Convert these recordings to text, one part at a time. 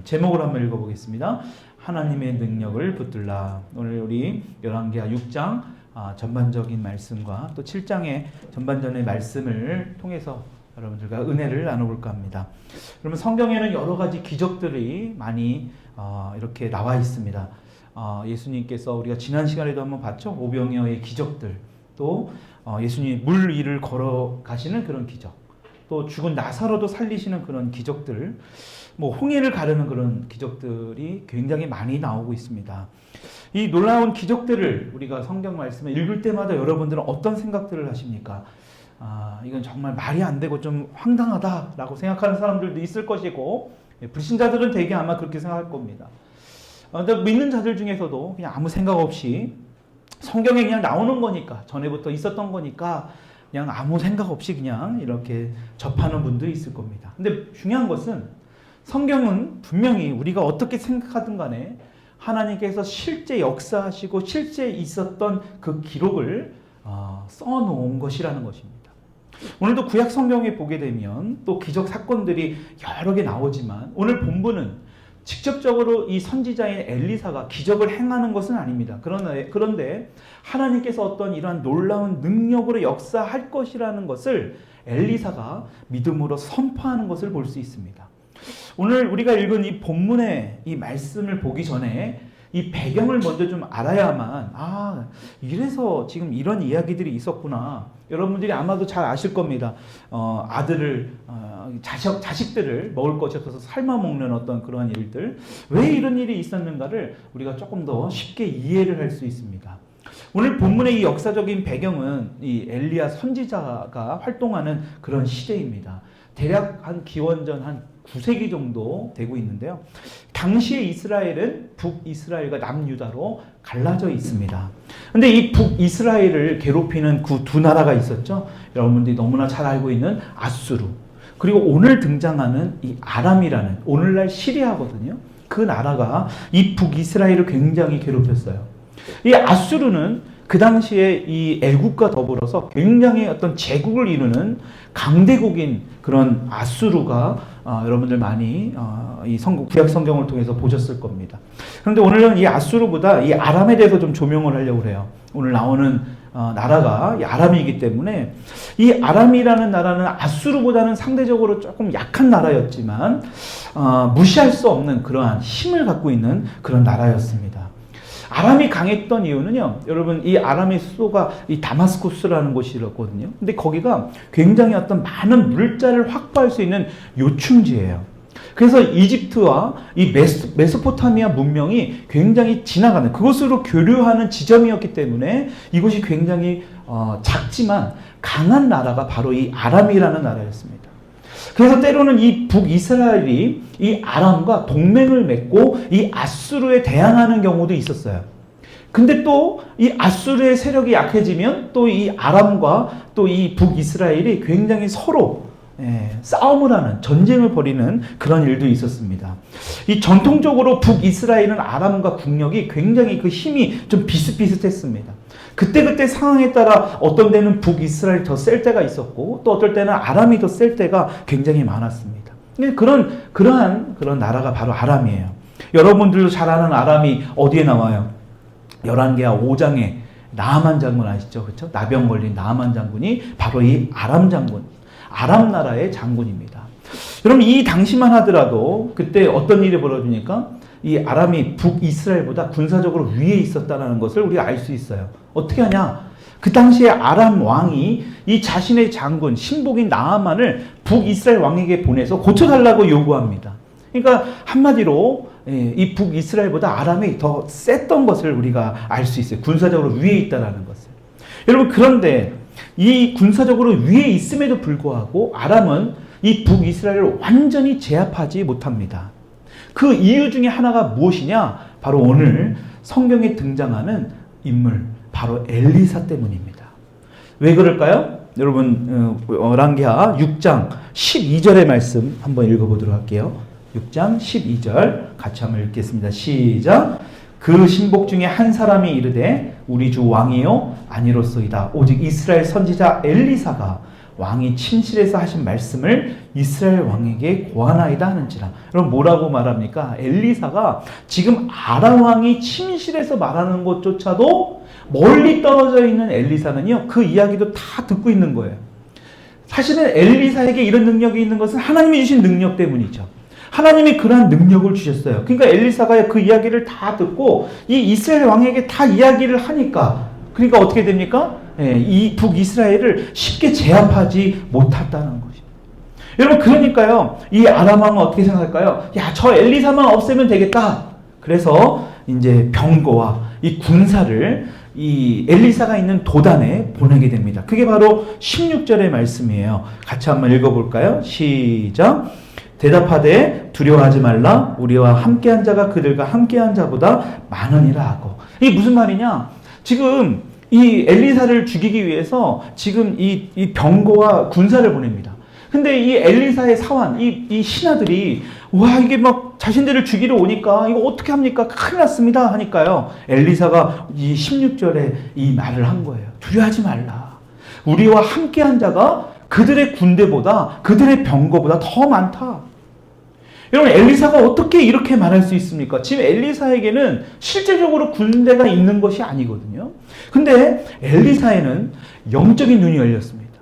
제목을 한번 읽어보겠습니다. 하나님의 능력을 붙들라. 오늘 우리 열왕기하 6장 전반적인 말씀과 또 7장의 전반전의 말씀을 통해서 여러분들과 은혜를 나눠볼까 합니다. 그러면 성경에는 여러 가지 기적들이 많이 이렇게 나와 있습니다. 예수님께서 우리가 지난 시간에도 한번 봤죠. 오병이어의 기적들, 또 예수님이 물 위를 걸어가시는 그런 기적, 또 죽은 나사로도 살리시는 그런 기적들, 홍해를 가르는 그런 기적들이 굉장히 많이 나오고 있습니다. 이 놀라운 기적들을 우리가 성경 말씀을 읽을 때마다 여러분들은 어떤 생각들을 하십니까? 이건 정말 말이 안 되고 좀 황당하다라고 생각하는 사람들도 있을 것이고, 불신자들은 대개 아마 그렇게 생각할 겁니다. 믿는 자들 중에서도 그냥 아무 생각 없이 성경에 그냥 나오는 거니까, 전에부터 있었던 거니까 그냥 아무 생각 없이 그냥 이렇게 접하는 분도 있을 겁니다. 근데 중요한 것은 성경은 분명히 우리가 어떻게 생각하든 간에 하나님께서 실제 역사하시고 실제 있었던 그 기록을 써놓은 것이라는 것입니다. 오늘도 구약 성경에 보게 되면 또 기적 사건들이 여러 개 나오지만, 오늘 본문은 직접적으로 이 선지자인 엘리사가 기적을 행하는 것은 아닙니다. 그런데 하나님께서 어떤 이러한 놀라운 능력으로 역사할 것이라는 것을 엘리사가 믿음으로 선포하는 것을 볼 수 있습니다. 오늘 우리가 읽은 이 본문의 이 말씀을 보기 전에 이 배경을 먼저 좀 알아야만, 이래서 지금 이런 이야기들이 있었구나. 여러분들이 아마도 잘 아실 겁니다. 자식들을 먹을 것이 없어서 삶아 먹는 어떤 그러한 일들, 왜 이런 일이 있었는가를 우리가 조금 더 쉽게 이해를 할 수 있습니다. 오늘 본문의 이 역사적인 배경은 이 엘리야 선지자가 활동하는 그런 시대입니다. 대략 한 기원전 한 9세기 정도 되고 있는데요. 당시의 이스라엘은 북이스라엘과 남유다로 갈라져 있습니다. 근데 이 북이스라엘을 괴롭히는 그 두 나라가 있었죠. 여러분들이 너무나 잘 알고 있는 아수르, 그리고 오늘 등장하는 이 아람이라는, 오늘날 시리아거든요. 그 나라가 이 북이스라엘을 굉장히 괴롭혔어요. 이 아수르는 그 당시에 이 애국과 더불어서 굉장히 어떤 제국을 이루는 강대국인 그런 아수르가 여러분들 많이 이 구약 성경을 통해서 보셨을 겁니다. 그런데 오늘은 이 아수르보다 이 아람에 대해서 좀 조명을 하려고 해요. 오늘 나오는 나라가 이 아람이기 때문에, 이 아람이라는 나라는 아수르보다는 상대적으로 조금 약한 나라였지만 무시할 수 없는 그러한 힘을 갖고 있는 그런 나라였습니다. 아람이 강했던 이유는요, 여러분, 이 아람의 수도가 이 다마스쿠스라는 곳이었거든요. 근데 거기가 굉장히 어떤 많은 물자를 확보할 수 있는 요충지예요. 그래서 이집트와 이 메소포타미아 문명이 굉장히 지나가는, 그곳으로 교류하는 지점이었기 때문에 이곳이 굉장히 작지만 강한 나라가 바로 이 아람이라는 나라였습니다. 그래서 때로는 이 북이스라엘이 이 아람과 동맹을 맺고 이 아수르에 대항하는 경우도 있었어요. 근데 또 이 아수르의 세력이 약해지면 또 이 아람과 또 이 북이스라엘이 굉장히 서로 싸움을 하는, 전쟁을 벌이는 그런 일도 있었습니다. 이 전통적으로 북이스라엘은 아람과 국력이 굉장히 그 힘이 좀 비슷비슷했습니다. 그때 상황에 따라 어떤 때는 북이스라엘이 더 셀 때가 있었고, 또 어떨 때는 아람이 더 셀 때가 굉장히 많았습니다. 그러한 나라가 바로 아람이에요. 여러분들도 잘 아는 아람이 어디에 나와요? 열왕기하 5장에 나아만 장군 아시죠? 그렇죠? 나병 걸린 나아만 장군이 바로 이 아람 장군, 아람 나라의 장군입니다. 여러분, 이 당시만 하더라도 그때 어떤 일이 벌어지니까 이 아람이 북이스라엘보다 군사적으로 위에 있었다는 것을 우리가 알 수 있어요. 어떻게 하냐? 그 당시에 아람 왕이 이 자신의 장군, 신복인 나아만을 북이스라엘 왕에게 보내서 고쳐달라고 요구합니다. 그러니까 한마디로 이 북이스라엘보다 아람이 더 셌던 것을 우리가 알 수 있어요. 군사적으로 위에 있다는 것을. 여러분, 그런데 이 군사적으로 위에 있음에도 불구하고 아람은 이 북이스라엘을 완전히 제압하지 못합니다. 그 이유 중에 하나가 무엇이냐? 바로 오늘 성경에 등장하는 인물, 바로 엘리사 때문입니다. 왜 그럴까요? 여러분, 열왕기하 6장 12절의 말씀 한번 읽어보도록 할게요. 6장 12절 같이 한번 읽겠습니다. 시작. 그 신복 중에 한 사람이 이르되 우리 주 왕이요 아니로소이다. 오직 이스라엘 선지자 엘리사가 왕이 침실에서 하신 말씀을 이스라엘 왕에게 고하나이다 하는지라. 그럼 뭐라고 말합니까? 엘리사가 지금 아람 왕이 침실에서 말하는 것조차도 멀리 떨어져 있는 엘리사는요, 그 이야기도 다 듣고 있는 거예요. 사실은 엘리사에게 이런 능력이 있는 것은 하나님이 주신 능력 때문이죠. 하나님이 그러한 능력을 주셨어요. 그러니까 엘리사가 그 이야기를 다 듣고 이 이스라엘 왕에게 다 이야기를 하니까, 그러니까 어떻게 됩니까? 이 북이스라엘을 쉽게 제압하지 못했다는 것입니다. 여러분, 그러니까요, 이 아람 왕은 어떻게 생각할까요? 야, 저 엘리사만 없애면 되겠다. 그래서 이제 병거와 이 군사를 이 엘리사가 있는 도단에 보내게 됩니다. 그게 바로 16절의 말씀이에요. 같이 한번 읽어볼까요? 시작. 대답하되 두려워하지 말라. 우리와 함께한 자가 그들과 함께한 자보다 많으니라 하고. 이게 무슨 말이냐? 지금 이 엘리사를 죽이기 위해서 지금 이 병거와 군사를 보냅니다. 근데 이 엘리사의 사환, 이 신하들이 와, 이게 막 자신들을 죽이러 오니까 이거 어떻게 합니까? 큰일 났습니다 하니까요, 엘리사가 이 16절에 이 말을 한 거예요. 두려워하지 말라. 우리와 함께한 자가 그들의 군대보다, 그들의 병거보다 더 많다. 여러분, 엘리사가 어떻게 이렇게 말할 수 있습니까? 지금 엘리사에게는 실제적으로 군대가 있는 것이 아니거든요. 근데 엘리사에는 영적인 눈이 열렸습니다.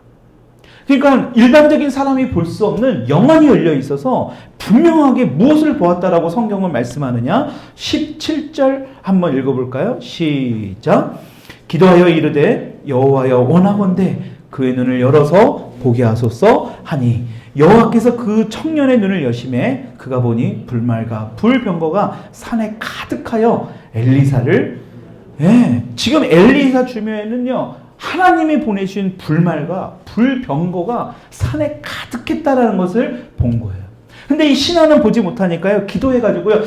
그러니까 일반적인 사람이 볼 수 없는 영안이 열려 있어서 분명하게 무엇을 보았다라고 성경은 말씀하느냐? 17절 한번 읽어볼까요? 시작. 기도하여 이르되 여호와여 원하건대 그의 눈을 열어서 보게 하소서 하니 여호와께서 그 청년의 눈을 여심해 그가 보니 불말과 불병거가 산에 가득하여 엘리사를, 지금 엘리사 주변에는요, 하나님이 보내신 불말과 불병거가 산에 가득했다라는 것을 본 거예요. 근데 이 신하는 보지 못하니까요, 기도해가지고요,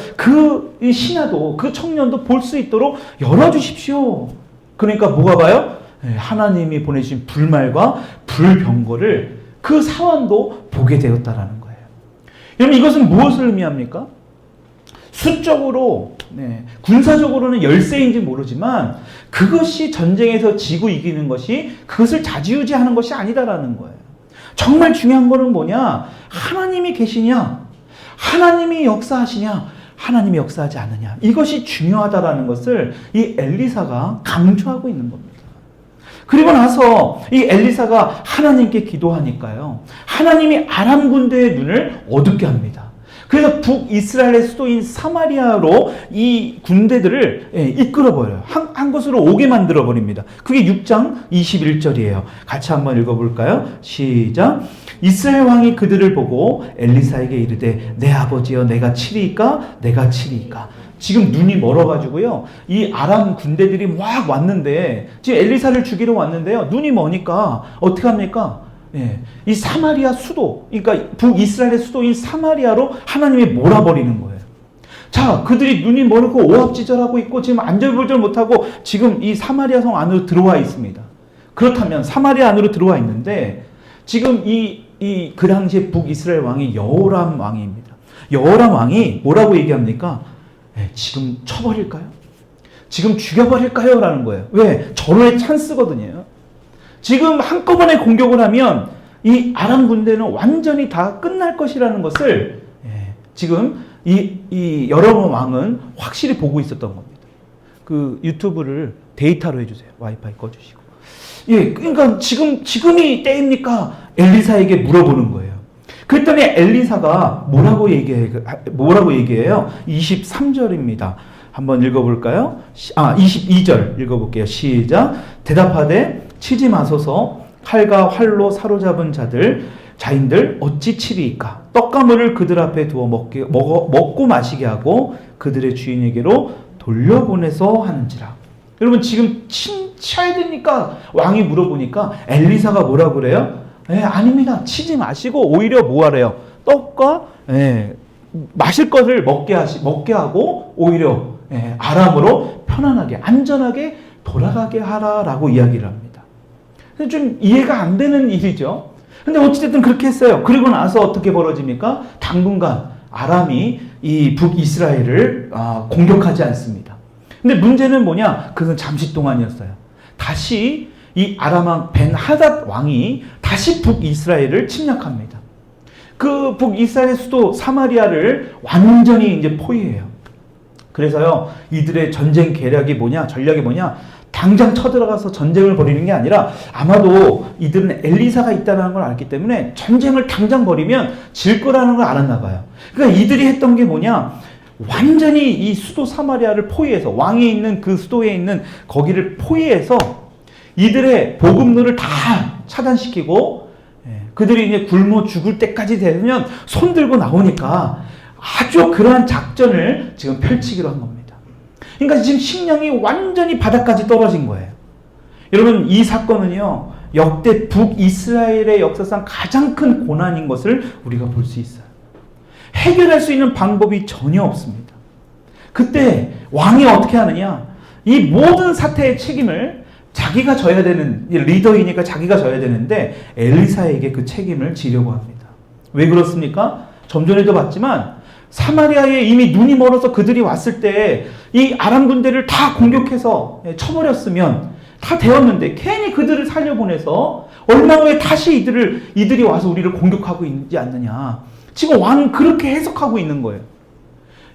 이 신하도, 그 청년도 볼 수 있도록 열어주십시오. 그러니까 뭐가 봐요? 하나님이 보내신 불말과 불병거를 그 사원도 보게 되었다라는 거예요. 여러분, 이것은 무엇을 의미합니까? 수적으로, 군사적으로는 열세인지 모르지만 그것이 전쟁에서 지고 이기는 것이, 그것을 좌지우지하는 것이 아니다라는 거예요. 정말 중요한 거는 뭐냐? 하나님이 계시냐? 하나님이 역사하시냐? 하나님이 역사하지 않느냐? 이것이 중요하다라는 것을 이 엘리사가 강조하고 있는 겁니다. 그리고 나서 이 엘리사가 하나님께 기도하니까요, 하나님이 아람 군대의 눈을 어둡게 합니다. 그래서 북이스라엘의 수도인 사마리아로 이 군대들을 이끌어버려요. 한 곳으로 오게 만들어버립니다. 그게 6장 21절이에요. 같이 한번 읽어볼까요? 시작. 이스라엘 왕이 그들을 보고 엘리사에게 이르되 내 아버지여 내가 치리이까? 내가 치리이까? 지금 눈이 멀어가지고요, 이 아람 군대들이 막 왔는데, 지금 엘리사를 죽이러 왔는데요, 눈이 머니까 어떻게 합니까? 이 사마리아 수도, 그러니까 북이스라엘의 수도인 사마리아로 하나님이 몰아버리는 거예요. 자, 그들이 눈이 멀고 오합지졸하고 있고 지금 안절부절 못하고 지금 이 사마리아 성 안으로 들어와 있습니다. 그렇다면 사마리아 안으로 들어와 있는데 지금 그 당시에 북이스라엘 왕이 여호람 왕입니다. 여호람 왕이 뭐라고 얘기합니까? 지금 쳐버릴까요? 지금 죽여버릴까요? 라는 거예요. 왜? 절호의 찬스거든요. 지금 한꺼번에 공격을 하면 이 아람 군대는 완전히 다 끝날 것이라는 것을 지금 이 여러분 왕은 확실히 보고 있었던 겁니다. 그 유튜브를 데이터로 해주세요. 와이파이 꺼주시고. 그러니까 지금이 때입니까? 엘리사에게 물어보는 거예요. 그랬더니 엘리사가 뭐라고 얘기해요? 23절입니다. 한번 읽어볼까요? 22절 읽어볼게요. 시작. 대답하되 치지 마소서. 칼과 활로 사로잡은 자인들 어찌 치리이까? 떡과 물을 그들 앞에 두어 먹고 마시게 하고 그들의 주인에게로 돌려보내서 하는지라. 여러분, 지금 치야 되니까 왕이 물어보니까 엘리사가 뭐라고 그래요? 아닙니다. 치지 마시고 오히려 뭐 하래요? 떡과 마실 것을 먹게 하고 오히려 아람으로 편안하게 안전하게 돌아가게 하라라고 이야기를 합니다. 좀 이해가 안 되는 일이죠. 근데 어찌됐든 그렇게 했어요. 그리고 나서 어떻게 벌어집니까? 당분간 아람이 이 북이스라엘을 공격하지 않습니다. 근데 문제는 뭐냐? 그것은 잠시 동안이었어요. 다시 이 아람 왕 벤하닷 왕이 다시 북이스라엘을 침략합니다. 그 북이스라엘의 수도 사마리아를 완전히 이제 포위해요. 그래서요, 이들의 전쟁 계략이 뭐냐, 전략이 뭐냐, 당장 쳐들어가서 전쟁을 벌이는 게 아니라 아마도 이들은 엘리사가 있다는 걸 알기 때문에 전쟁을 당장 벌이면 질 거라는 걸 알았나 봐요. 그러니까 이들이 했던 게 뭐냐, 완전히 이 수도 사마리아를 포위해서, 왕이 있는 그 수도에 있는 거기를 포위해서 이들의 보급로를 다 차단시키고, 그들이 이제 굶어 죽을 때까지 되면 손 들고 나오니까 아주 그러한 작전을 지금 펼치기로 한 겁니다. 그러니까 지금 식량이 완전히 바닥까지 떨어진 거예요. 여러분, 이 사건은요, 역대 북이스라엘의 역사상 가장 큰 고난인 것을 우리가 볼 수 있어요. 해결할 수 있는 방법이 전혀 없습니다. 그때 왕이 어떻게 하느냐, 이 모든 사태의 책임을 자기가 져야 되는, 리더이니까 자기가 져야 되는데 엘리사에게 그 책임을 지려고 합니다. 왜 그렇습니까? 좀 전에도 봤지만 사마리아에 이미 눈이 멀어서 그들이 왔을 때 이 아람 군대를 다 공격해서 쳐버렸으면 다 되었는데 괜히 그들을 살려보내서 얼마 후에 다시 이들이 와서 우리를 공격하고 있지 않느냐. 지금 왕은 그렇게 해석하고 있는 거예요.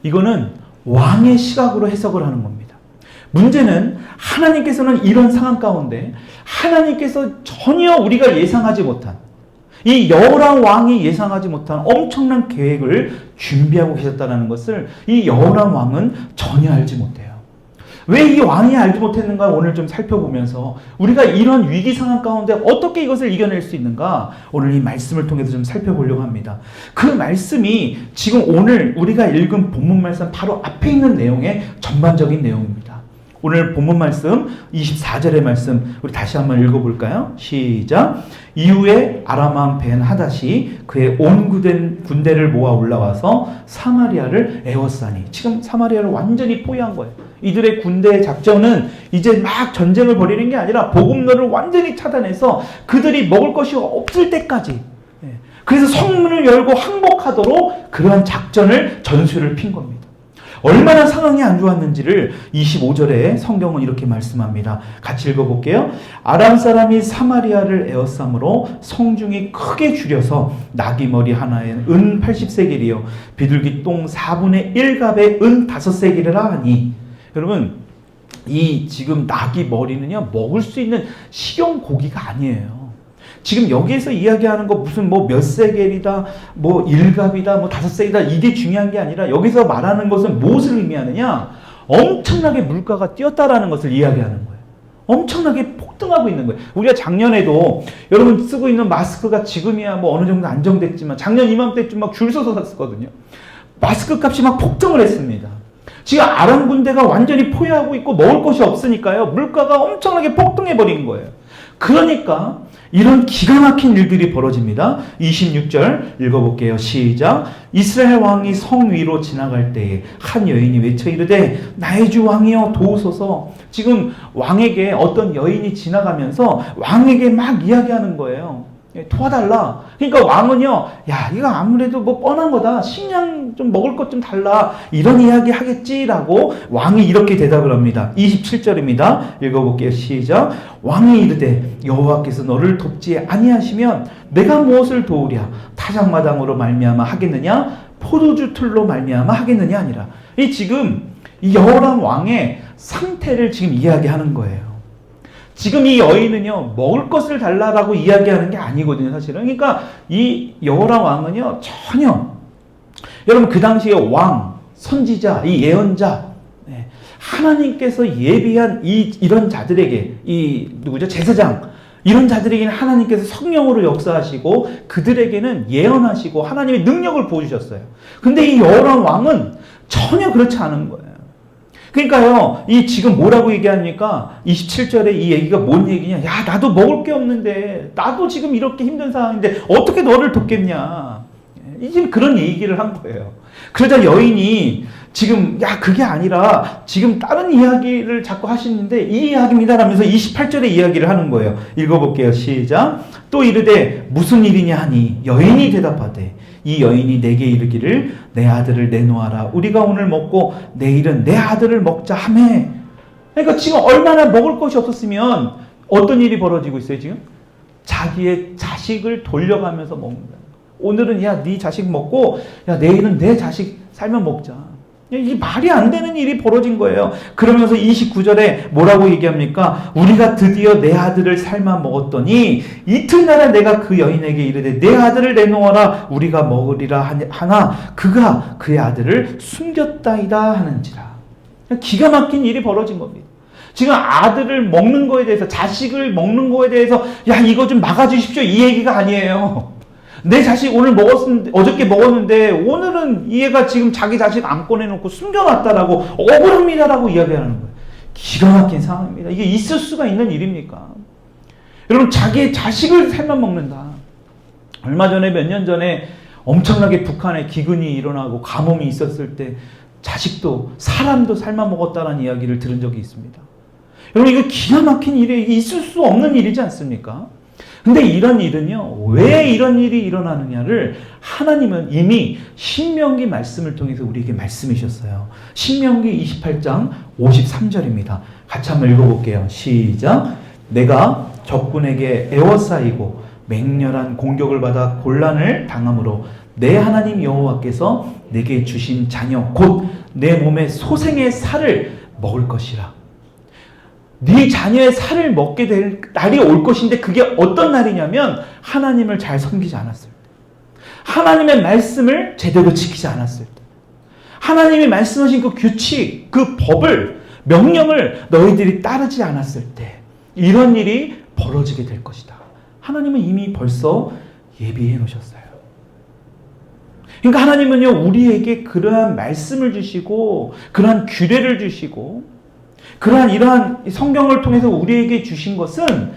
이거는 왕의 시각으로 해석을 하는 겁니다. 문제는 하나님께서는 이런 상황 가운데 하나님께서 전혀 우리가 예상하지 못한, 이 여호람 왕이 예상하지 못한 엄청난 계획을 준비하고 계셨다는 것을 이 여호람 왕은 전혀 알지 못해요. 왜 이 왕이 알지 못했는가 오늘 좀 살펴보면서 우리가 이런 위기 상황 가운데 어떻게 이것을 이겨낼 수 있는가 오늘 이 말씀을 통해서 좀 살펴보려고 합니다. 그 말씀이 지금 오늘 우리가 읽은 본문 말씀 바로 앞에 있는 내용의 전반적인 내용입니다. 오늘 본문 말씀 24절의 말씀 우리 다시 한번 읽어볼까요? 시작. 이후에 아람 왕 벤하닷이 그의 온 군대를 모아 올라와서 사마리아를 에워싸니, 지금 사마리아를 완전히 포위한 거예요. 이들의 군대의 작전은 이제 막 전쟁을 벌이는 게 아니라 보급로를 완전히 차단해서 그들이 먹을 것이 없을 때까지, 그래서 성문을 열고 항복하도록 그러한 작전을 전술을 핀 겁니다. 얼마나 상황이 안 좋았는지를 25절에 성경은 이렇게 말씀합니다. 같이 읽어볼게요. 아람 사람이 사마리아를 에워싸므로 성중이 크게 줄여서 나귀머리 하나에 은 80세겔이요 비둘기 똥 4분의 1갑에 은 5세겔이라 하니. 여러분, 이 지금 나귀 머리는요, 먹을 수 있는 식용 고기가 아니에요. 지금 여기에서 이야기하는 거 무슨 뭐 몇 세겔이다, 뭐 1갑이다, 뭐 5세겔이다, 이게 중요한 게 아니라 여기서 말하는 것은 무엇을 의미하느냐? 엄청나게 물가가 뛰었다라는 것을 이야기하는 거예요. 엄청나게 폭등하고 있는 거예요. 우리가 작년에도 여러분 쓰고 있는 마스크가 지금이야 뭐 어느 정도 안정됐지만 작년 이맘때쯤 막 줄 서서 샀거든요. 마스크 값이 막 폭등을 했습니다. 지금 아람 군대가 완전히 포위하고 있고 먹을 것이 없으니까요. 물가가 엄청나게 폭등해버린 거예요. 그러니까 이런 기가 막힌 일들이 벌어집니다. 26절 읽어볼게요. 시작. 이스라엘 왕이 성 위로 지나갈 때에 한 여인이 외쳐 이르되 나의 주 왕이여 도우소서. 지금 왕에게 어떤 여인이 지나가면서 왕에게 막 이야기하는 거예요. 도와달라. 그러니까 왕은요, 야, 이거 아무래도 뭐 뻔한 거다. 식량 좀 먹을 것 좀 달라. 이런 이야기 하겠지라고 왕이 이렇게 대답을 합니다. 27절입니다. 읽어볼게요. 시작. 왕이 이르되 여호와께서 너를 돕지 아니하시면 내가 무엇을 도우랴? 타작마당으로 말미암아 하겠느냐? 포도주 틀로 말미암아 하겠느냐? 아니라. 이 지금 이 여호람 왕의 상태를 지금 이야기하는 거예요. 지금 이 여인은요, 먹을 것을 달라라고 이야기하는 게 아니거든요, 사실은. 그러니까 이 여호람 왕은요, 전혀, 여러분 그 당시에 왕, 선지자, 이 예언자, 하나님께서 예비한 이런 자들에게, 누구죠? 제사장, 이런 자들에게는 하나님께서 성령으로 역사하시고 그들에게는 예언하시고 하나님의 능력을 보여주셨어요. 근데 이 여호람 왕은 전혀 그렇지 않은 거예요. 그러니까요, 이 지금 뭐라고 얘기합니까? 27절에 이 얘기가 뭔 얘기냐? 야, 나도 먹을 게 없는데, 나도 지금 이렇게 힘든 상황인데, 어떻게 너를 돕겠냐? 지금 그런 얘기를 한 거예요. 그러자 여인이 지금, 야, 그게 아니라, 지금 다른 이야기를 자꾸 하시는데, 이 이야기입니다. 라면서 28절에 이야기를 하는 거예요. 읽어볼게요. 시작. 또 이르되, 무슨 일이냐 하니, 여인이 대답하되, 이 여인이 내게 이르기를 내 아들을 내놓아라. 우리가 오늘 먹고 내일은 내 아들을 먹자 하매. 그러니까 지금 얼마나 먹을 것이 없었으면 어떤 일이 벌어지고 있어요 지금? 자기의 자식을 돌려가면서 먹는다. 오늘은 야, 네 자식 먹고 야, 내일은 내 자식 살면 먹자. 이게 말이 안 되는 일이 벌어진 거예요. 그러면서 29절에 뭐라고 얘기합니까? 우리가 드디어 내 아들을 삶아 먹었더니 이튿날에 내가 그 여인에게 이르되 내 아들을 내놓아라 우리가 먹으리라 하나 그가 그의 아들을 숨겼다이다 하는지라. 기가 막힌 일이 벌어진 겁니다. 지금 아들을 먹는 거에 대해서 자식을 먹는 거에 대해서 야 이거 좀 막아주십시오 이 얘기가 아니에요. 내 자식 오늘 먹었는데 어저께 먹었는데 오늘은 얘가 지금 자기 자식 안 꺼내놓고 숨겨놨다라고 억울합니다라고 이야기하는 거예요. 기가 막힌 상황입니다. 이게 있을 수가 있는 일입니까? 여러분 자기의 자식을 삶아 먹는다. 얼마 전에 몇 년 전에 엄청나게 북한에 기근이 일어나고 가뭄이 있었을 때 자식도 사람도 삶아 먹었다는 이야기를 들은 적이 있습니다. 여러분 이거 기가 막힌 일이 있을 수 없는 일이지 않습니까? 근데 이런 일은요, 왜 이런 일이 일어나느냐를 하나님은 이미 신명기 말씀을 통해서 우리에게 말씀해 주셨어요. 신명기 28장 53절입니다. 같이 한번 읽어볼게요. 시작. 내가 적군에게 에워싸이고 맹렬한 공격을 받아 곤란을 당함으로 내 하나님 여호와께서 내게 주신 자녀 곧 내 몸의 소생의 살을 먹을 것이라. 네 자녀의 살을 먹게 될 날이 올 것인데 그게 어떤 날이냐면 하나님을 잘 섬기지 않았을 때, 하나님의 말씀을 제대로 지키지 않았을 때, 하나님이 말씀하신 그 규칙, 그 법을, 명령을 너희들이 따르지 않았을 때 이런 일이 벌어지게 될 것이다. 하나님은 이미 벌써 예비해 놓으셨어요. 그러니까 하나님은요 우리에게 그러한 말씀을 주시고 그러한 규례를 주시고 그러한 이러한 성경을 통해서 우리에게 주신 것은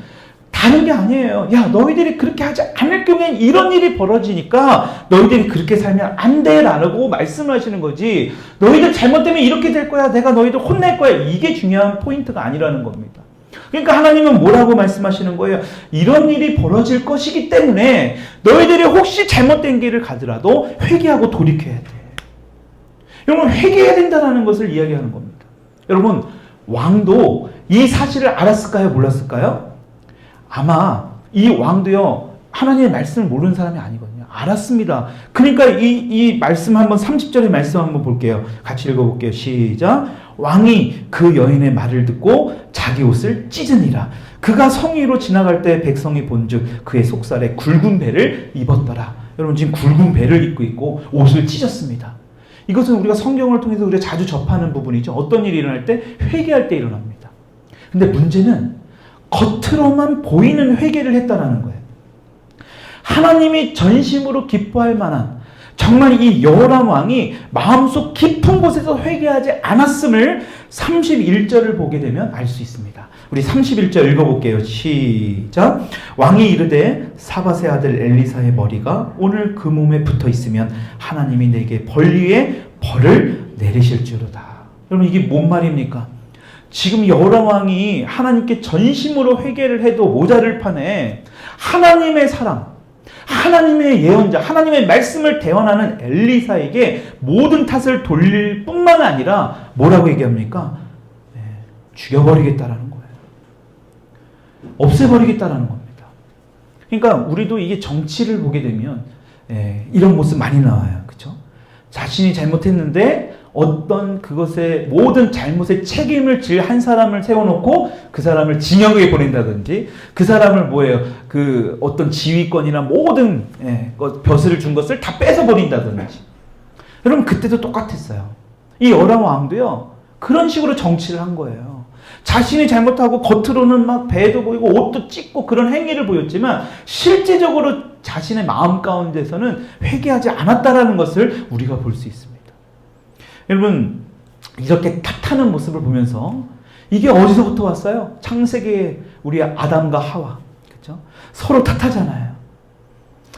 다른 게 아니에요. 야, 너희들이 그렇게 하지 않을 경우엔 이런 일이 벌어지니까 너희들이 그렇게 살면 안 돼 라고 말씀을 하시는 거지. 너희들 잘못되면 이렇게 될 거야. 내가 너희들 혼낼 거야. 이게 중요한 포인트가 아니라는 겁니다. 그러니까 하나님은 뭐라고 말씀하시는 거예요? 이런 일이 벌어질 것이기 때문에 너희들이 혹시 잘못된 길을 가더라도 회개하고 돌이켜야 돼. 여러분 회개해야 된다는 것을 이야기하는 겁니다. 여러분 왕도 이 사실을 알았을까요? 몰랐을까요? 아마 이 왕도요 하나님의 말씀을 모르는 사람이 아니거든요. 알았습니다. 그러니까 이 말씀 한번 30절의 말씀 한번 볼게요. 같이 읽어볼게요. 시작. 왕이 그 여인의 말을 듣고 자기 옷을 찢으니라. 그가 성위로 지나갈 때 백성이 본즉 그의 속살에 굵은 배를 입었더라. 여러분 지금 굵은 배를 입고 있고 옷을 찢었습니다. 이것은 우리가 성경을 통해서 우리가 자주 접하는 부분이죠. 어떤 일이 일어날 때? 회개할 때 일어납니다. 근데 문제는 겉으로만 보이는 회개를 했다라는 거예요. 하나님이 전심으로 기뻐할 만한 정말 이 여호람 왕이 마음속 깊은 곳에서 회개하지 않았음을 31절을 보게 되면 알 수 있습니다. 우리 31절 읽어볼게요. 시작. 왕이 이르되 사밧의 아들 엘리사의 머리가 오늘 그 몸에 붙어 있으면 하나님이 내게 벌 위에 벌을 내리실지로다. 여러분 이게 뭔 말입니까? 지금 여호람 왕이 하나님께 전심으로 회개를 해도 모자를 판에 하나님의 사람, 하나님의 예언자, 하나님의 말씀을 대언하는 엘리사에게 모든 탓을 돌릴 뿐만 아니라 뭐라고 얘기합니까? 죽여버리겠다라는 거예요. 없애버리겠다라는 겁니다. 그러니까 우리도 이게 정치를 보게 되면 이런 모습 많이 나와요. 그렇죠? 자신이 잘못했는데 어떤 그것의 모든 잘못의 책임을 질 한 사람을 세워놓고 그 사람을 징역에 보낸다든지 그 사람을 뭐예요? 그 어떤 지휘권이나 모든 벼슬을 준 것을 다 뺏어버린다든지. 여러분 그때도 똑같았어요. 이 여호람 왕도요 그런 식으로 정치를 한 거예요. 자신이 잘못하고 겉으로는 막 배도 보이고 옷도 찢고 그런 행위를 보였지만 실제적으로 자신의 마음 가운데서는 회개하지 않았다라는 것을 우리가 볼 수 있습니다. 여러분 이렇게 탓하는 모습을 보면서 이게 어디서부터 왔어요? 창세기에 우리 아담과 하와, 그렇죠? 서로 탓하잖아요.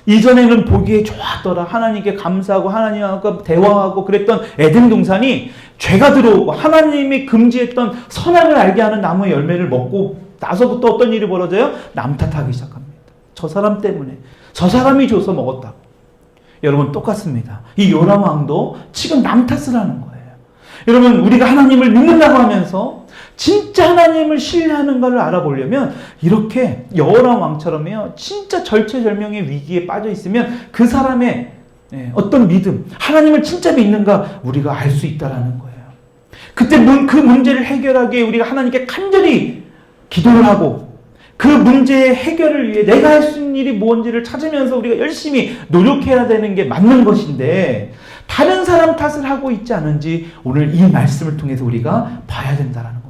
이전에는 보기에 좋았더라. 하나님께 감사하고 하나님과 대화하고 그랬던 에덴 동산이 죄가 들어오고 하나님이 금지했던 선악을 알게 하는 나무의 열매를 먹고 나서부터 어떤 일이 벌어져요? 남 탓하기 시작합니다. 저 사람 때문에, 저 사람이 줘서 먹었다고. 여러분 똑같습니다. 이 요람 왕도 지금 남 탓을 하는 거예요. 여러분 우리가 하나님을 믿는다고 하면서 진짜 하나님을 신뢰하는가를 알아보려면 이렇게 여호람 왕처럼요, 진짜 절체절명의 위기에 빠져 있으면 그 사람의 어떤 믿음, 하나님을 진짜 믿는가 우리가 알 수 있다라는 거예요. 그때 그 문제를 해결하기에 우리가 하나님께 간절히 기도를 하고 그 문제의 해결을 위해 내가 할 수 있는 일이 뭔지를 찾으면서 우리가 열심히 노력해야 되는 게 맞는 것인데 다른 사람 탓을 하고 있지 않은지 오늘 이 말씀을 통해서 우리가 봐야 된다는 겁니다.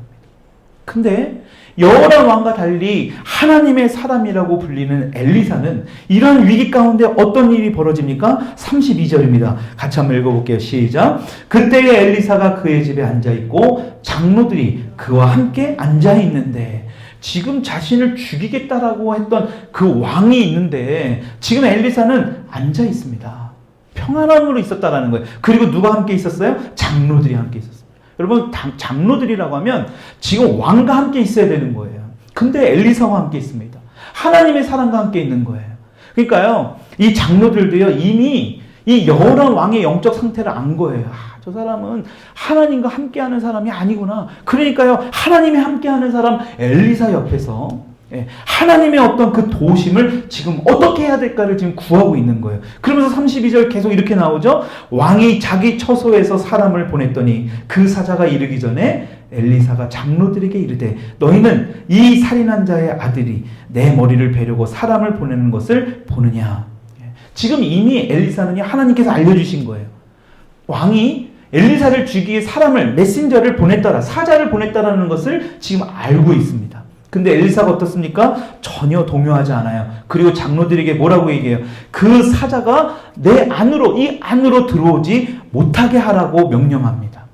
근데 여호람 왕과 달리 하나님의 사람이라고 불리는 엘리사는 이런 위기 가운데 어떤 일이 벌어집니까? 32절입니다. 같이 한번 읽어볼게요. 시작. 그때에 엘리사가 그의 집에 앉아있고 장로들이 그와 함께 앉아있는데, 지금 자신을 죽이겠다라고 했던 그 왕이 있는데 지금 엘리사는 앉아있습니다. 평안함으로 있었다라는 거예요. 그리고 누가 함께 있었어요? 장로들이 함께 있었어요. 여러분, 장로들이라고 하면 지금 왕과 함께 있어야 되는 거예요. 근데 엘리사와 함께 있습니다. 하나님의 사람과 함께 있는 거예요. 그러니까요, 이 장로들도요, 이미 이 여호람 왕의 영적 상태를 안 거예요. 저 사람은 하나님과 함께하는 사람이 아니구나. 그러니까요, 하나님이 함께하는 사람 엘리사 옆에서 하나님의 어떤 그 도심을 지금 어떻게 해야 될까를 지금 구하고 있는 거예요. 그러면서 32절 계속 이렇게 나오죠. 왕이 자기 처소에서 사람을 보냈더니 그 사자가 이르기 전에 엘리사가 장로들에게 이르되 너희는 이 살인한 자의 아들이 내 머리를 베려고 사람을 보내는 것을 보느냐. 지금 이미 엘리사는 하나님께서 알려주신 거예요. 왕이 엘리사를 죽이기 사람을, 메신저를 보냈다라, 사자를 보냈다라는 것을 지금 알고 있습니다. 근데 엘리사가 어떻습니까? 전혀 동요하지 않아요. 그리고 장로들에게 뭐라고 얘기해요? 그 사자가 내 안으로, 이 안으로 들어오지 못하게 하라고 명령합니다.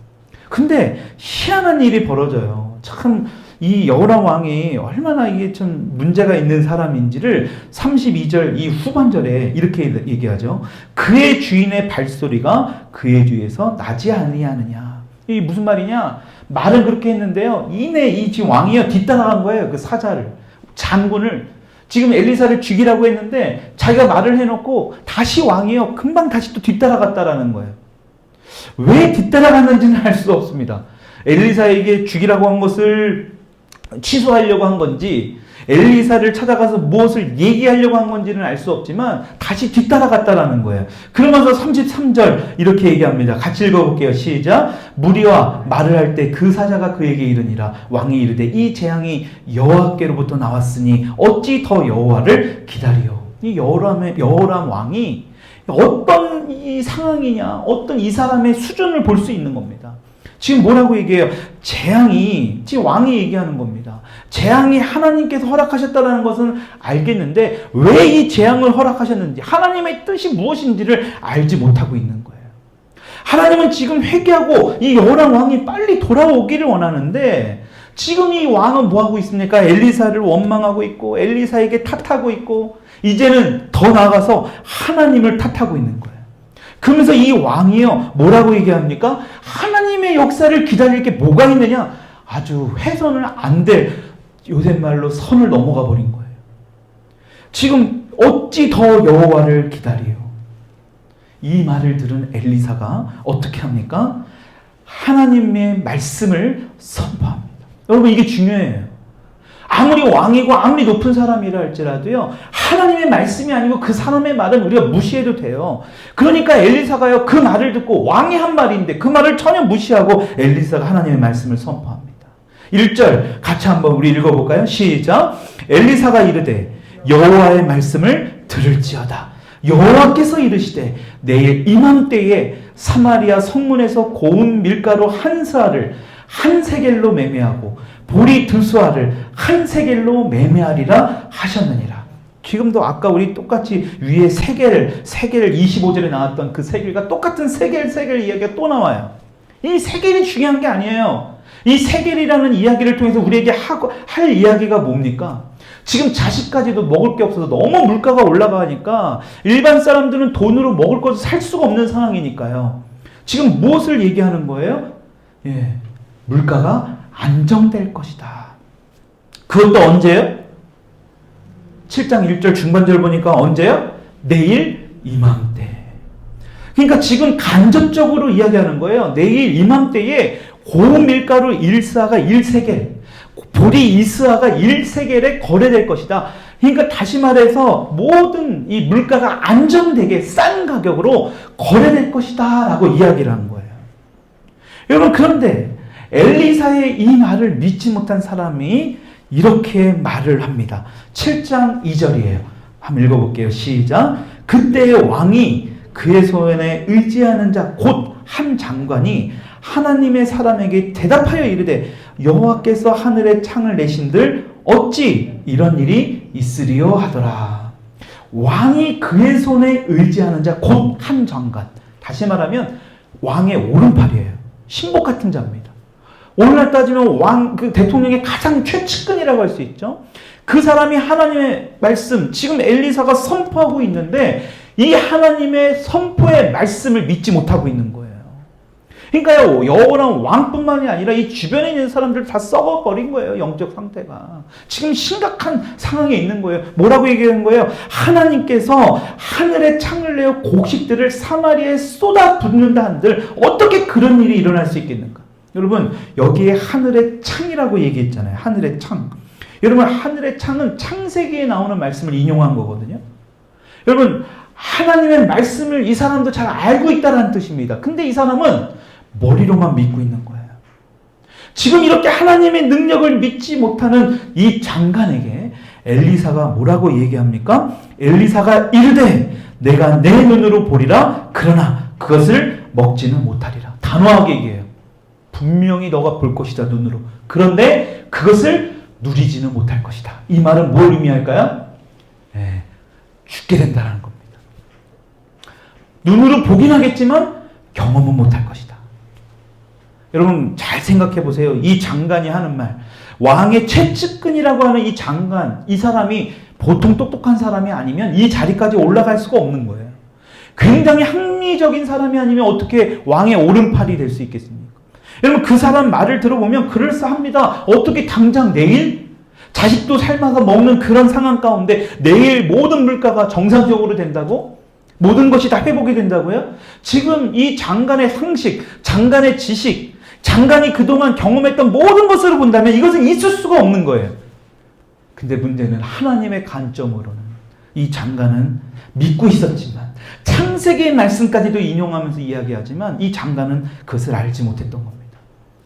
근데 희한한 일이 벌어져요. 참, 이 여호람 왕이 얼마나 이게 참 문제가 있는 사람인지를 32절 이 후반절에 이렇게 얘기하죠. 그의 주인의 발소리가 그의 뒤에서 나지 아니하느냐. 이게 무슨 말이냐? 말은 그렇게 했는데요. 이 지금 왕이요, 뒤따라간 거예요. 그 사자를, 장군을. 지금 엘리사를 죽이라고 했는데 자기가 말을 해놓고 다시 왕이요, 금방 다시 또 뒤따라갔다라는 거예요. 왜 뒤따라갔는지는 알 수 없습니다. 엘리사에게 죽이라고 한 것을 취소하려고 한 건지, 엘리사를 찾아가서 무엇을 얘기하려고 한 건지는 알 수 없지만 다시 뒤따라갔다라는 거예요. 그러면서 33절 이렇게 얘기합니다. 같이 읽어볼게요. 시작. 무리와 말을 할 때 그 사자가 그에게 이르니라. 왕이 이르되 이 재앙이 여호와께로부터 나왔으니 어찌 더 여호와를 기다리요. 이 여호람 왕이 어떤 이 상황이냐, 어떤 이 사람의 수준을 볼 수 있는 겁니다. 지금 뭐라고 얘기해요? 재앙이, 지금 왕이 얘기하는 겁니다. 재앙이 하나님께서 허락하셨다는 것은 알겠는데 왜 이 재앙을 허락하셨는지, 하나님의 뜻이 무엇인지를 알지 못하고 있는 거예요. 하나님은 지금 회개하고 이 여호람 왕이 빨리 돌아오기를 원하는데 지금 이 왕은 뭐하고 있습니까? 엘리사를 원망하고 있고 엘리사에게 탓하고 있고 이제는 더 나아가서 하나님을 탓하고 있는 거예요. 그러면서 이 왕이요, 뭐라고 얘기합니까? 하나님의 역사를 기다릴 게 뭐가 있느냐? 아주 훼손을 안 될, 요새 말로 선을 넘어가 버린 거예요. 지금 어찌 더 여호와를 기다리요? 이 말을 들은 엘리사가 어떻게 합니까? 하나님의 말씀을 선포합니다. 여러분, 이게 중요해요. 아무리 왕이고 아무리 높은 사람이라 할지라도요, 하나님의 말씀이 아니고 그 사람의 말은 우리가 무시해도 돼요. 그러니까 엘리사가요, 그 말을 듣고, 왕이 한 말인데 그 말을 전혀 무시하고 엘리사가 하나님의 말씀을 선포합니다. 1절 같이 한번 우리 읽어볼까요? 시작. 엘리사가 이르되 여호와의 말씀을 들을지어다. 여호와께서 이르시되 내일 이맘때에 사마리아 성문에서 고운 밀가루 한 스아를 한 세겔로 매매하고 보리 두 스아를 한 세겔로 매매하리라 하셨느니라. 지금도 아까 우리 똑같이 위에 세겔 25절에 나왔던 그 세겔과 똑같은 세겔 이야기가 또 나와요. 이 세겔이 중요한 게 아니에요. 이 세겔이라는 이야기를 통해서 우리에게 할 이야기가 뭡니까? 지금 자식까지도 먹을 게 없어서 너무 물가가 올라가니까 일반 사람들은 돈으로 먹을 것을 살 수가 없는 상황이니까요. 지금 무엇을 얘기하는 거예요? 물가가 안정될 것이다. 그것도 언제요? 7장 1절 중반절 보니까 언제요? 내일 이맘때. 그러니까 지금 간접적으로 이야기하는 거예요. 내일 이맘때에 고밀가루 1스아가 1세겔, 보리 2스아가 1세겔에 거래될 것이다. 그러니까 다시 말해서 모든 이 물가가 안정되게 싼 가격으로 거래될 것이다 라고 이야기를 한 거예요. 여러분, 그런데 엘리사의 이 말을 믿지 못한 사람이 이렇게 말을 합니다. 7장 2절이에요. 한번 읽어볼게요. 시작. 그때 왕이 그의 손에 의지하는 자 곧 한 장관이 하나님의 사람에게 대답하여 이르되 여호와께서 하늘에 창을 내신들 어찌 이런 일이 있으리요 하더라. 왕이 그의 손에 의지하는 자 곧 한 장관. 다시 말하면 왕의 오른팔이에요. 신복 같은 자입니다. 오늘날 따지면 그 대통령의 가장 최측근이라고 할 수 있죠. 그 사람이 하나님의 말씀, 지금 엘리사가 선포하고 있는데 이 하나님의 선포의 말씀을 믿지 못하고 있는 거예요. 그러니까요, 여호람 왕뿐만이 아니라 이 주변에 있는 사람들 다 썩어버린 거예요. 영적 상태가. 지금 심각한 상황에 있는 거예요. 뭐라고 얘기하는 거예요? 하나님께서 하늘에 창을 내어 곡식들을 사마리아에 쏟아붓는다 한들 어떻게 그런 일이 일어날 수 있겠는가? 여러분, 여기에 하늘의 창이라고 얘기했잖아요. 하늘의 창. 여러분, 하늘의 창은 창세기에 나오는 말씀을 인용한 거거든요. 여러분, 하나님의 말씀을 이 사람도 잘 알고 있다는 뜻입니다. 근데 이 사람은 머리로만 믿고 있는 거예요. 지금 이렇게 하나님의 능력을 믿지 못하는 이 장관에게 엘리사가 뭐라고 얘기합니까? 엘리사가 이르되 내가 내 눈으로 보리라 그러나 그것을 먹지는 못하리라. 단호하게 얘기해요. 분명히 너가 볼 것이다, 눈으로. 그런데 그것을 누리지는 못할 것이다. 이 말은 뭘 의미할까요? 네, 죽게 된다는 겁니다. 눈으로 보긴 하겠지만 경험은 못할 것이다. 여러분, 잘 생각해 보세요. 이 장관이 하는 말, 왕의 최측근이라고 하는 이 장관, 이 사람이 보통 똑똑한 사람이 아니면 이 자리까지 올라갈 수가 없는 거예요. 굉장히 합리적인 사람이 아니면 어떻게 왕의 오른팔이 될 수 있겠습니까? 여러분, 그 사람 말을 들어보면 그럴싸합니다. 어떻게 당장 내일 자식도 삶아서 먹는 그런 상황 가운데 내일 모든 물가가 정상적으로 된다고? 모든 것이 다 회복이 된다고요? 지금 이 장관의 상식, 장관의 지식, 장관이 그동안 경험했던 모든 것으로 본다면 이것은 있을 수가 없는 거예요. 근데 문제는 하나님의 관점으로는 이 장관은 믿고 있었지만 창세기의 말씀까지도 인용하면서 이야기하지만 이 장관은 그것을 알지 못했던 겁니다.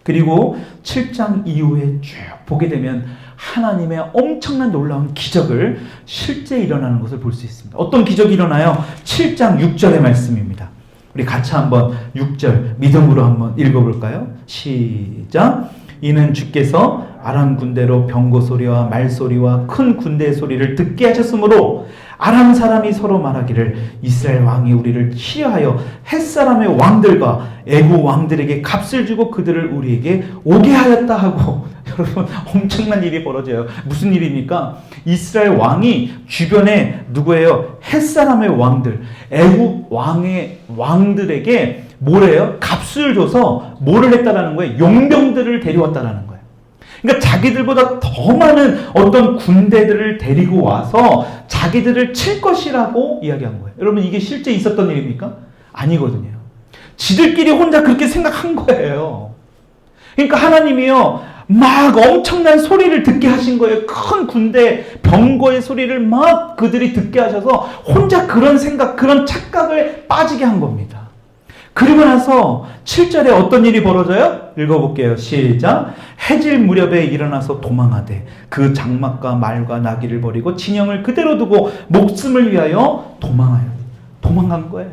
그리고 7장 이후에 쭉 보게 되면 하나님의 엄청난 놀라운 기적을 실제 일어나는 것을 볼 수 있습니다. 어떤 기적이 일어나요? 7장 6절의 말씀입니다. 우리 같이 한번 6절 믿음으로 한번 읽어볼까요? 시작. 이는 주께서 아람 군대로 병거 소리와 말소리와 큰 군대 소리를 듣게 하셨으므로 아람 사람이 서로 말하기를 이스라엘 왕이 우리를 치하여 햇사람의 왕들과 애국 왕들에게 값을 주고 그들을 우리에게 오게 하였다 하고. 여러분, 엄청난 일이 벌어져요. 무슨 일입니까? 이스라엘 왕이 주변에 누구예요? 햇사람의 왕들, 애국 왕의 왕들에게 뭐래요? 값을 줘서 뭐를 했다라는 거예요? 용병들을 데려왔다라는 거예요. 그러니까 자기들보다 더 많은 어떤 군대들을 데리고 와서 자기들을 칠 것이라고 이야기한 거예요. 여러분, 이게 실제 있었던 일입니까? 아니거든요. 지들끼리 혼자 그렇게 생각한 거예요. 그러니까 하나님이요, 막 엄청난 소리를 듣게 하신 거예요. 큰 군대, 병거의 소리를 막 그들이 듣게 하셔서 혼자 그런 생각, 그런 착각을 빠지게 한 겁니다. 그리고 나서 7절에 어떤 일이 벌어져요? 읽어볼게요. 시작. 해질 무렵에 일어나서 도망하되 그 장막과 말과 나귀를 버리고 진영을 그대로 두고 목숨을 위하여 도망간 거예요.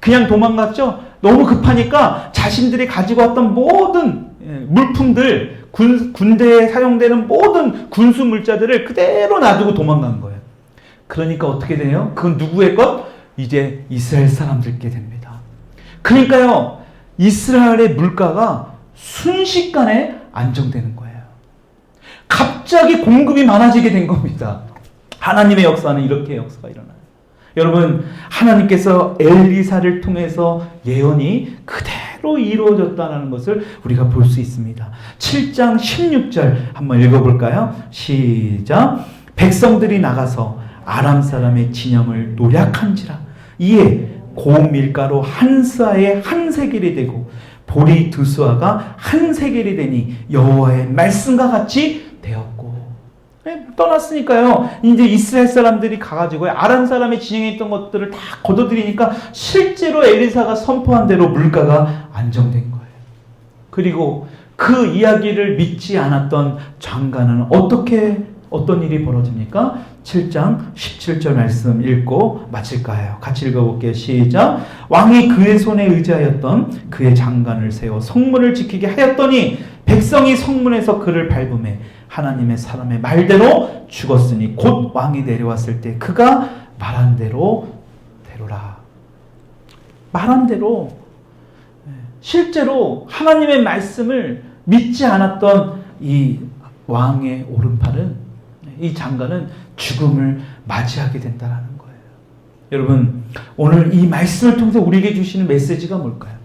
그냥 도망갔죠? 너무 급하니까 자신들이 가지고 왔던 모든 물품들, 군대에 사용되는 모든 군수 물자들을 그대로 놔두고 도망간 거예요. 그러니까 어떻게 돼요? 그건 누구의 것? 이제 이스라엘 사람들께 됩니다. 그러니까요, 이스라엘의 물가가 순식간에 안정되는 거예요. 갑자기 공급이 많아지게 된 겁니다. 하나님의 역사는 이렇게 역사가 일어나요. 여러분, 하나님께서 엘리사를 통해서 예언이 그대로 이루어졌다는 것을 우리가 볼 수 있습니다. 7장 16절 한번 읽어볼까요? 시작. 백성들이 나가서 아람 사람의 진영을 노략한지라 이에 고운 밀가루 한 스아에 한 세겔이 되고 보리 두 스아가 한 세겔이 되니 여호와의 말씀과 같이 되었고. 떠났으니까요. 이제 이스라엘 사람들이 가가지고 아람 사람이 진행했던 것들을 다 거둬들이니까 실제로 엘리사가 선포한 대로 물가가 안정된 거예요. 그리고 그 이야기를 믿지 않았던 장관은 어떤 일이 벌어집니까? 7장 17절 말씀 읽고 마칠까 해요. 같이 읽어볼게요. 시작. 왕이 그의 손에 의지하였던 그의 장관을 세워 성문을 지키게 하였더니 백성이 성문에서 그를 밟음에 하나님의 사람의 말대로 죽었으니 곧 왕이 내려왔을 때 그가 말한 대로 되로라. 말한 대로 실제로 하나님의 말씀을 믿지 않았던 이 왕의 오른팔은, 이 장관은 죽음을 맞이하게 된다는 거예요. 여러분, 오늘 이 말씀을 통해서 우리에게 주시는 메시지가 뭘까요?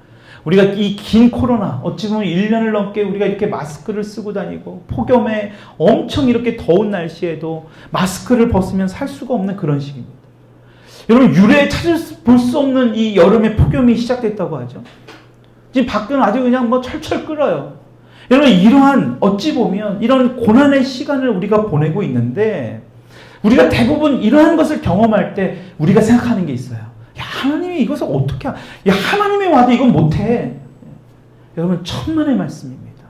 우리가 이 긴 코로나, 어찌 보면 1년을 넘게 우리가 이렇게 마스크를 쓰고 다니고 폭염에 엄청 이렇게 더운 날씨에도 마스크를 벗으면 살 수가 없는 그런 시기입니다. 여러분, 유례에 볼 수 없는 이 여름의 폭염이 시작됐다고 하죠. 지금 밖은 아주 그냥 철철 끓어요. 여러분, 이러한 어찌 보면 이런 고난의 시간을 우리가 보내고 있는데 우리가 대부분 이러한 것을 경험할 때 우리가 생각하는 게 있어요. 야, 하나님이 이것을 어떻게 야, 하나님이 와도 이건 못해. 여러분, 천만의 말씀입니다.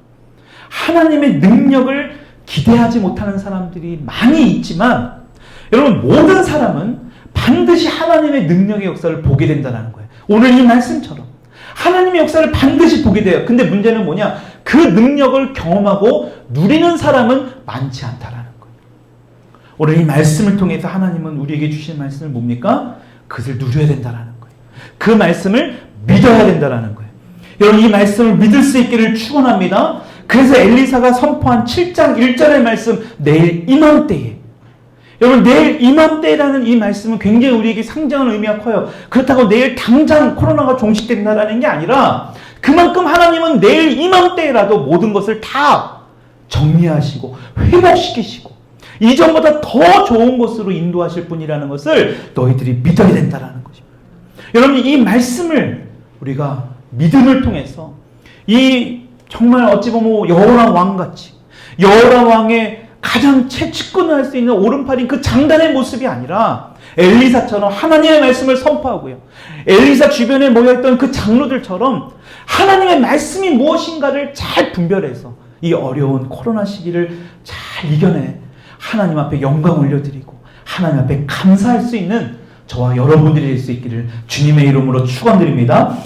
하나님의 능력을 기대하지 못하는 사람들이 많이 있지만 여러분, 모든 사람은 반드시 하나님의 능력의 역사를 보게 된다는 거예요. 오늘 이 말씀처럼 하나님의 역사를 반드시 보게 돼요. 근데 문제는 뭐냐? 그 능력을 경험하고 누리는 사람은 많지 않다라는 거예요. 오늘 이 말씀을 통해서 하나님은 우리에게 주신 말씀은 뭡니까? 그것을 누려야 된다는 거예요. 그 말씀을 믿어야 된다는 거예요. 여러분, 이 말씀을 믿을 수 있기를 축원합니다. 그래서 엘리사가 선포한 7장 1절의 말씀, 내일 이맘때에, 여러분, 내일 이맘때라는 이 말씀은 굉장히 우리에게 상징하는 의미가 커요. 그렇다고 내일 당장 코로나가 종식된다라는 게 아니라 그만큼 하나님은 내일 이맘때라도 모든 것을 다 정리하시고 회복시키시고 이전보다 더 좋은 곳으로 인도하실 분이라는 것을 너희들이 믿어야 된다는 것입니다. 여러분, 이 말씀을 우리가 믿음을 통해서 이 정말 어찌 보면 여호람 왕같이 여호람 왕의 가장 채찍근을 할 수 있는 오른팔인 그 장단의 모습이 아니라 엘리사처럼 하나님의 말씀을 선포하고요. 엘리사 주변에 모여있던 그 장로들처럼 하나님의 말씀이 무엇인가를 잘 분별해서 이 어려운 코로나 시기를 잘 이겨내 하나님 앞에 영광 올려드리고 하나님 앞에 감사할 수 있는 저와 여러분들이 될 수 있기를 주님의 이름으로 축원드립니다.